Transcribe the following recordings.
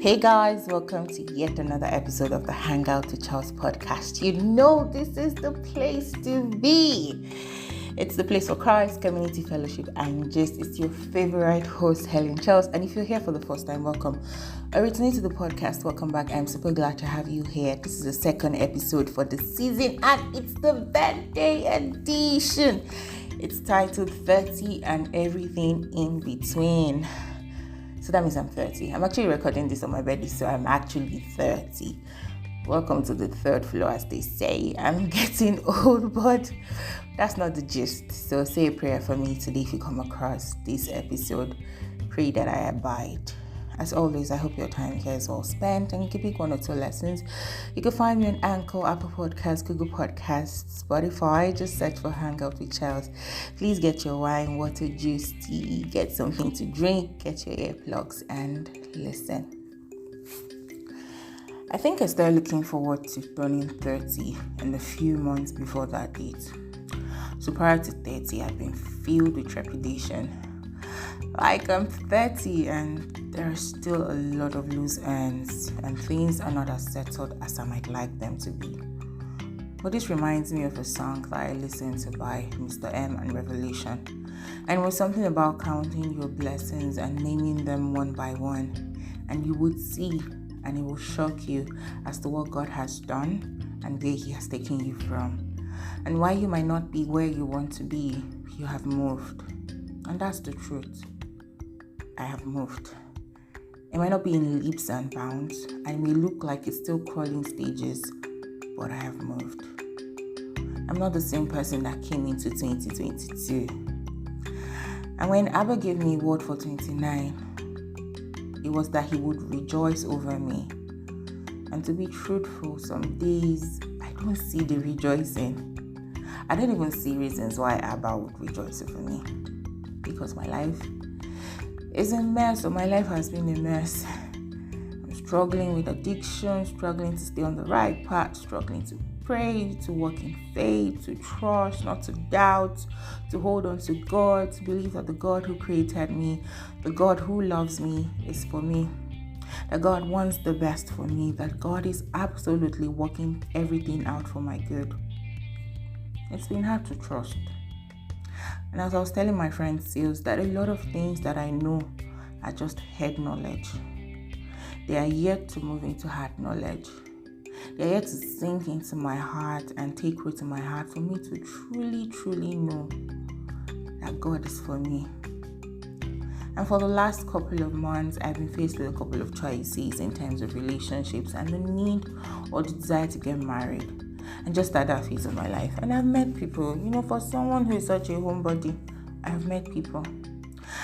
Hey guys, welcome to yet another episode of the Hangout with Charles podcast. You know this is the place to be. It's the place for Christ, community fellowship, and just it's your favorite host, Helen Charles. And if you're here for the first time, welcome. Returning to the podcast, welcome back. I'm super glad to have you here. This is the second episode for the season, and it's the birthday edition. It's titled 30 and Everything in Between. So that means I'm 30. I'm actually recording this on my birthday, so I'm actually 30. Welcome to the third floor, as they say. I'm getting old, but that's not the gist. So say a prayer for me today if you come across this episode. Pray that I abide. As always, I hope your time here is well spent and you can pick one or two lessons. You can find me on Anchor, Apple Podcasts, Google Podcasts, Spotify. Just search for Hangout with Charles. Please get your wine, water, juice, tea, get something to drink, get your earplugs and listen. I think I started looking forward to turning 30 in the few months before that date. So prior to 30, I've been filled with trepidation. Like I'm 30 and there are still a lot of loose ends and things are not as settled as I might like them to be. But this reminds me of a song that I listened to by Mr. M and Revelation. And it was something about counting your blessings and naming them one by one. And you would see and it will shock you as to what God has done and where He has taken you from. And why you might not be where you want to be, you have moved. And that's the truth. I have moved. It might not be in leaps and bounds. I may look like it's still crawling stages, but I have moved. I'm not the same person that came into 2022. And when Abba gave me a word for 29, it was that He would rejoice over me. And to be truthful, some days I don't see the rejoicing. I don't even see reasons why Abba would rejoice over me. Because my life is a mess, or my life has been a mess. I'm struggling with addiction, struggling to stay on the right path, struggling to pray, to walk in faith, to trust, not to doubt, to hold on to God, to believe that the God who created me, the God who loves me is for me, that God wants the best for me, that God is absolutely working everything out for my good. It's been hard to trust. And as I was telling my friend Seals, that a lot of things that I know are just head knowledge. They are yet to move into heart knowledge. They are yet to sink into my heart and take root in my heart for me to truly, truly know that God is for me. And for the last couple of months, I've been faced with a couple of choices in terms of relationships and the need or the desire to get married. And just at that phase of my life. And I've met people, for someone who is such a homebody, I've met people.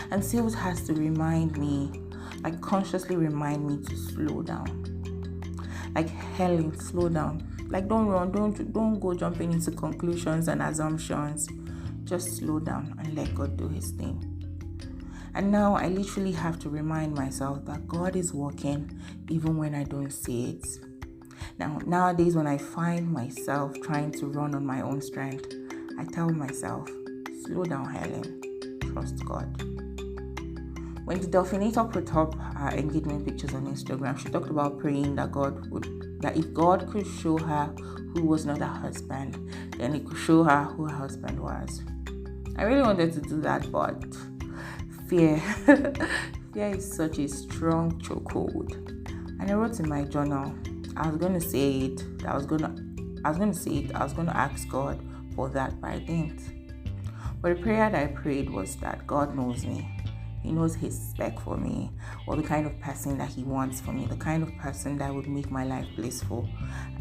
And Sales has to remind me, consciously remind me to slow down. Helen, slow down. Don't run, don't go jumping into conclusions and assumptions. Just slow down and let God do His thing. And now I literally have to remind myself that God is working even when I don't see it. Now, nowadays, when I find myself trying to run on my own strength, I tell myself, slow down, Helen. Trust God. When the Delphinator put up her engagement pictures on Instagram, she talked about praying that if God could show her who was not her husband, then He could show her who her husband was. I really wanted to do that, but fear is such a strong chokehold. And I wrote in my journal, I was going to say it. I was going to ask God for that, but I didn't. But the prayer that I prayed was that God knows me. He knows His spec for me, or the kind of person that He wants for me, the kind of person that would make my life blissful,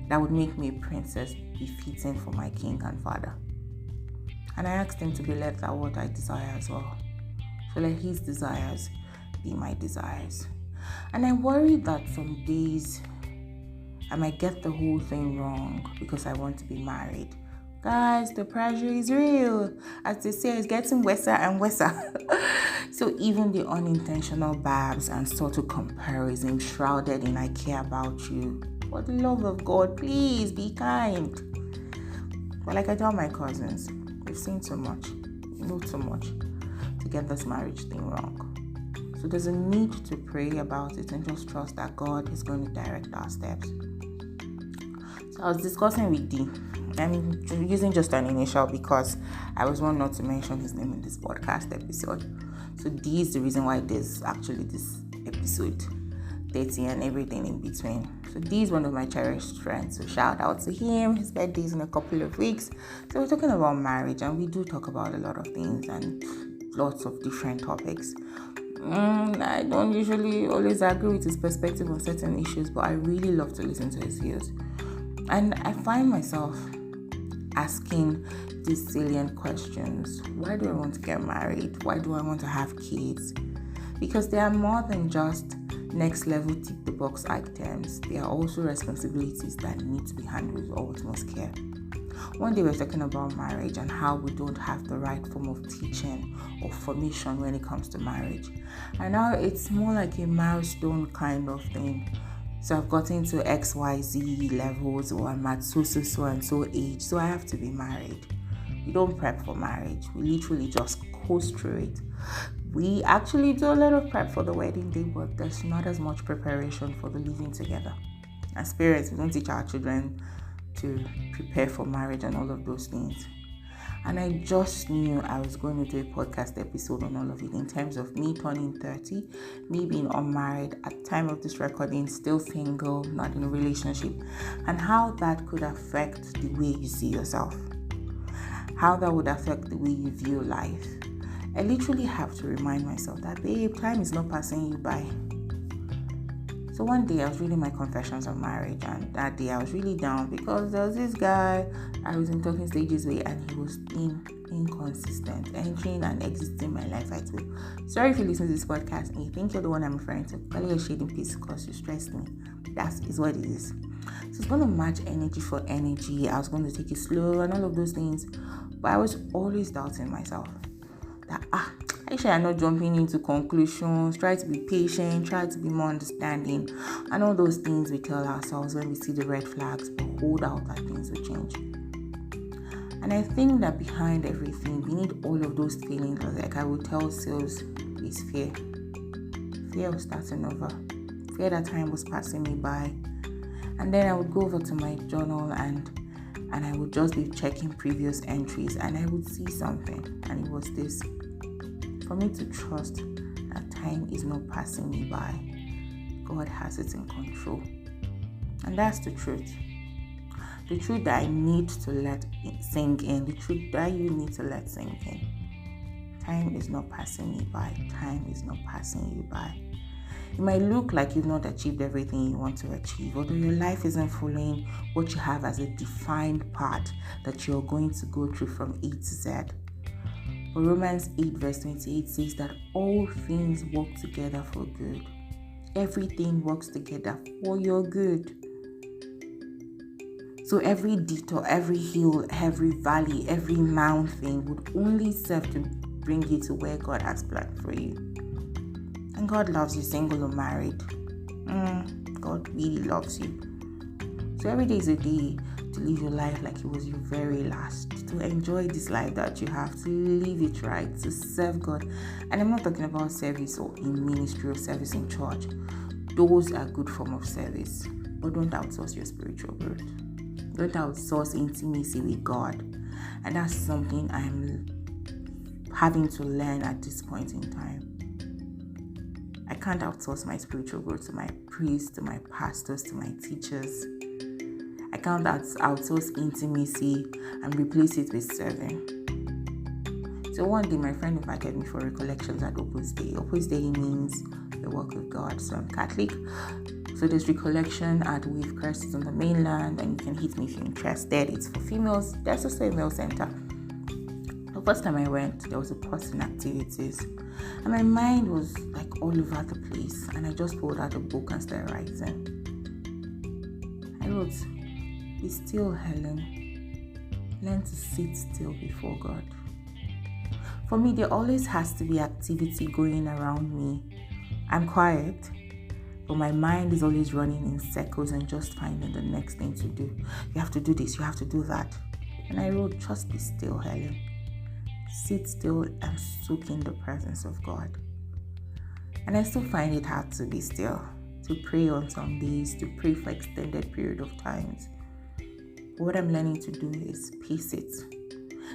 that would make me a princess befitting for my King and Father. And I asked Him to be led that what I desire as well. So let His desires be my desires. And I worry that some days I might get the whole thing wrong because I want to be married. Guys, the pressure is real. As they say, it's getting worse and worse. So even the unintentional babs and subtle comparison shrouded in I care about you. For the love of God, please be kind. But like I tell my cousins, we've seen too much, know too much to get this marriage thing wrong. So there's a need to pray about it and just trust that God is going to direct our steps. So I was discussing with D. I'm using just an initial because I was one not to mention his name in this podcast episode. So D is the reason why there's actually this episode 30 and everything in between. So D is one of my cherished friends. So shout out to him. His birthday is in a couple of weeks. So we're talking about marriage, and we do talk about a lot of things and lots of different topics. I don't usually always agree with his perspective on certain issues, but I really love to listen to his views. And I find myself asking these salient questions. Why do I want to get married? Why do I want to have kids? Because they are more than just next level tick the box items. They are also responsibilities that need to be handled with utmost care. One day we were talking about marriage and how we don't have the right form of teaching or formation when it comes to marriage. And now it's more like a milestone kind of thing. So I've gotten to XYZ levels, or I'm at so and so age, so I have to be married. We don't prep for marriage. We literally just coast through it. We actually do a lot of prep for the wedding day, but there's not as much preparation for the living together. As parents, we don't teach our children to prepare for marriage and all of those things. And I just knew I was going to do a podcast episode on all of it in terms of me turning 30, me being unmarried at the time of this recording, still single, not in a relationship, and how that could affect the way you see yourself, how that would affect the way you view life. I literally have to remind myself that, babe, time is not passing you by. So one day I was reading my confessions of marriage, and that day I was really down because there was this guy I was in talking stages with, and he was being inconsistent, entering and exiting my life at will. Sorry if you listen to this podcast and you think you're the one I'm referring to. Call your shading piece because you stressed me. That is what it is. So it's going to match energy for energy. I was going to take it slow and all of those things, but I was always doubting myself. That Aisha, I'm not jumping into conclusions, try to be patient, try to be more understanding, and all those things we tell ourselves when we see the red flags, but hold out that things will change. And I think that behind everything, beneath all of those feelings, like I would tell sales, is fear. Fear of starting over. Fear that time was passing me by. And then I would go over to my journal and I would just be checking previous entries, and I would see something, and it was this: for me to trust that time is not passing me by. God has it in control. And that's the truth. The truth that I need to let it sink in. The truth that you need to let sink in. Time is not passing me by. Time is not passing you by. It might look like you've not achieved everything you want to achieve, although your life isn't following what you have as a defined path that you're going to go through from A to Z. But Romans 8 verse 28 says that all things work together for good. Everything works together for your good. So every detour, every hill, every valley, every mountain would only serve to bring you to where God has planned for you. And God loves you, single or married. God really loves you. So every day is a day to live your life like it was your very last, to enjoy this life that you have, to live it right, to serve God. And I'm not talking about service or in ministry or service in church. Those are good form of service, but don't outsource your spiritual growth. Don't outsource intimacy with God. And that's something I'm having to learn at this point in time. I can't outsource my spiritual growth to my priests, to my pastors, to my teachers. I can't outsource intimacy and replace it with serving. So one day my friend invited me for recollections at Opus Dei. Opus Dei means the work of God. So I'm Catholic. So there's recollection at Wave Crest on the mainland, and you can hit me if you're interested. It's for females. There's also a male center. The first time I went, there was a pause in activities, and my mind was like all over the place, and I just pulled out a book and started writing. I wrote, "Be still, Helen. Learn to sit still before God." For me, there always has to be activity going around me. I'm quiet, but my mind is always running in circles and just finding the next thing to do. You have to do this, you have to do that. And I wrote, "Just be still, Helen. Sit still and soak in the presence of God." And I still find it hard to be still, to pray on some days, to pray for extended period of times. But what I'm learning to do is pace it.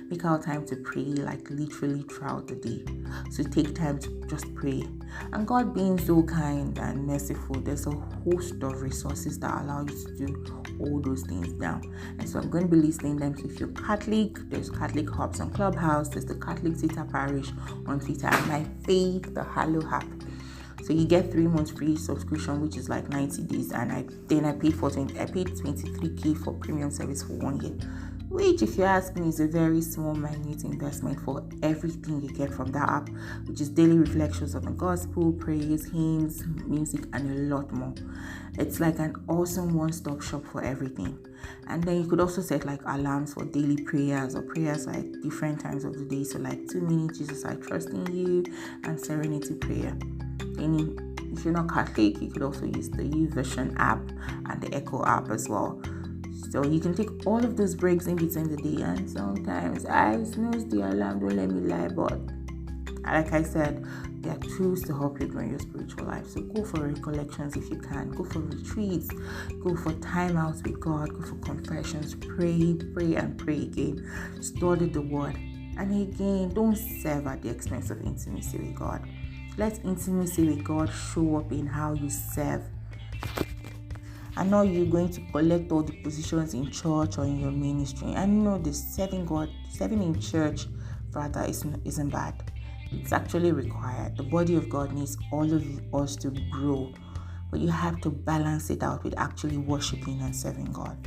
Make out time to pray, like literally throughout the day. So take time to just pray. And God being so kind and merciful, there's a host of resources that allow you to do all those things now. And so I'm going to be listing them. So if you're Catholic, there's Catholic Hubs on Clubhouse, there's the Catholic Twitter Parish on Twitter, and my faith, the Hallow app. So you get 3 months free subscription, which is like 90 days, and I paid 23k for premium service for 1 year. Which, if you ask me, is a very small, minute investment for everything you get from that app, which is daily reflections of the gospel, praise, hymns, music, and a lot more. It's like an awesome one-stop shop for everything. And then you could also set like alarms for daily prayers or prayers like different times of the day. So like 2 minutes, Jesus, I trust in you, and serenity prayer. And if you're not Catholic, you could also use the YouVersion app and the Echo app as well. So you can take all of those breaks in between the day, and sometimes I snooze the alarm, don't let me lie, but like I said, there are tools to help you grow in your spiritual life. So go for recollections if you can, go for retreats, go for time outs with God, go for confessions, pray and pray again, study the word, and again, don't serve at the expense of intimacy with God. Let intimacy with God show up in how you serve. And not you going to collect all the positions in church or in your ministry. And the serving in church rather isn't bad. It's actually required. The body of God needs all of us to grow. But you have to balance it out with actually worshiping and serving God.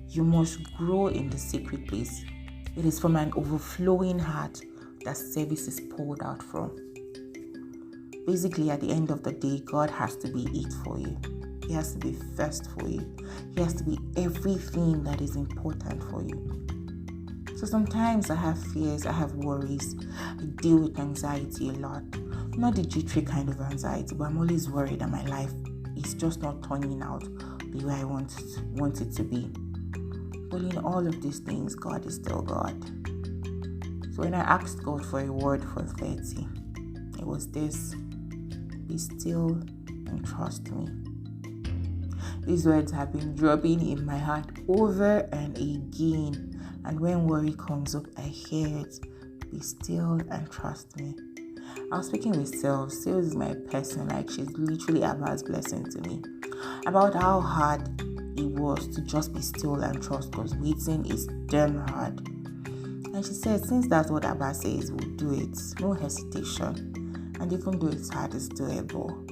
You must grow in the secret place. It is from an overflowing heart that service is poured out from. Basically, at the end of the day, God has to be it for you. He has to be first for you. He has to be everything that is important for you. So sometimes I have fears, I have worries. I deal with anxiety a lot. Not the jittery kind of anxiety, but I'm always worried that my life is just not turning out the way I want it to be. But in all of these things, God is still God. So when I asked God for a word for 30, it was this: be still and trust me. These words have been dropping in my heart over and again. And when worry comes up, I hear it. Be still and trust me. I was speaking with Sales. Sales is my person. Like, she's literally Abba's blessing to me. About how hard it was to just be still and trust, because waiting is damn hard. And she said, since that's what Abba says, we'll do it. No hesitation. And even though it's hard, it's doable.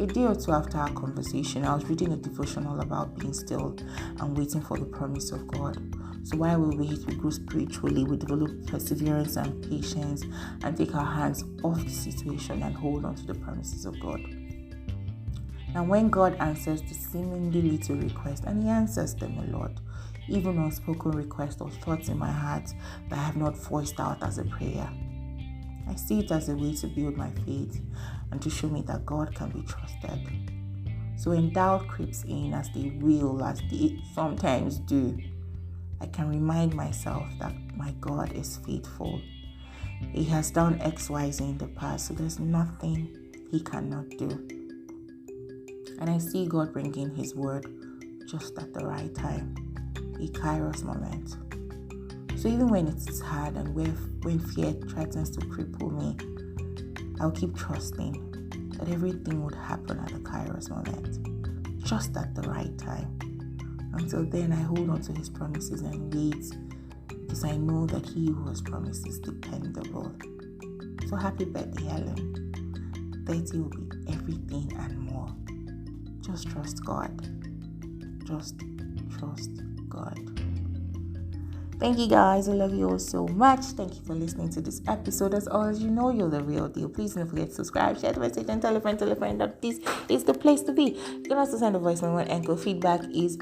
A day or two after our conversation, I was reading a devotional about being still and waiting for the promise of God. So while we wait, we grow spiritually, we develop perseverance and patience, and take our hands off the situation and hold on to the promises of God. And when God answers the seemingly little request, and He answers them a lot, even unspoken requests or thoughts in my heart that I have not voiced out as a prayer, I see it as a way to build my faith and to show me that God can be trusted. So when doubt creeps in, as they sometimes do, I can remind myself that my God is faithful. He has done X, Y, Z in the past, so there's nothing He cannot do. And I see God bringing His word just at the right time, a Kairos moment. So even when it is hard and when fear threatens to cripple me, I'll keep trusting that everything would happen at the Kairos moment, just at the right time. Until then, I hold on to His promises and wait, because I know that He who has promised is dependable. So happy birthday, Helen. 30 will be everything and more. Just trust God. Just trust God. Thank you guys. I love you all so much. Thank you for listening to this episode. As always, you know you're the real deal. Please don't forget to subscribe, share the message, and tell a friend that this is the place to be. You can also send a voice memo on Anchor. Feedback is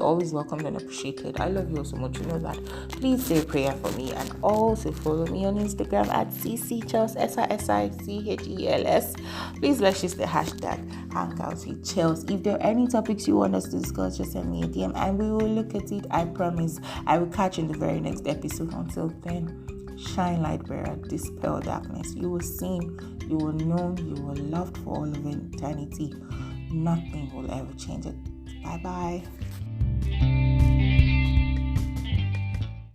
always welcomed and appreciated. I love you all so much. You know that. Please say a prayer for me, and also follow me on Instagram at ccchels, SISICHELS. Please let's use the hashtag Hangouts with Chels. If there are any topics you want us to discuss, just send me a DM and we will look at it. I promise I will catch you in the very next episode. Until then, shine light bearer, dispel darkness. You will sing, you will know, you will loved for all of eternity. Nothing will ever change it. Bye bye.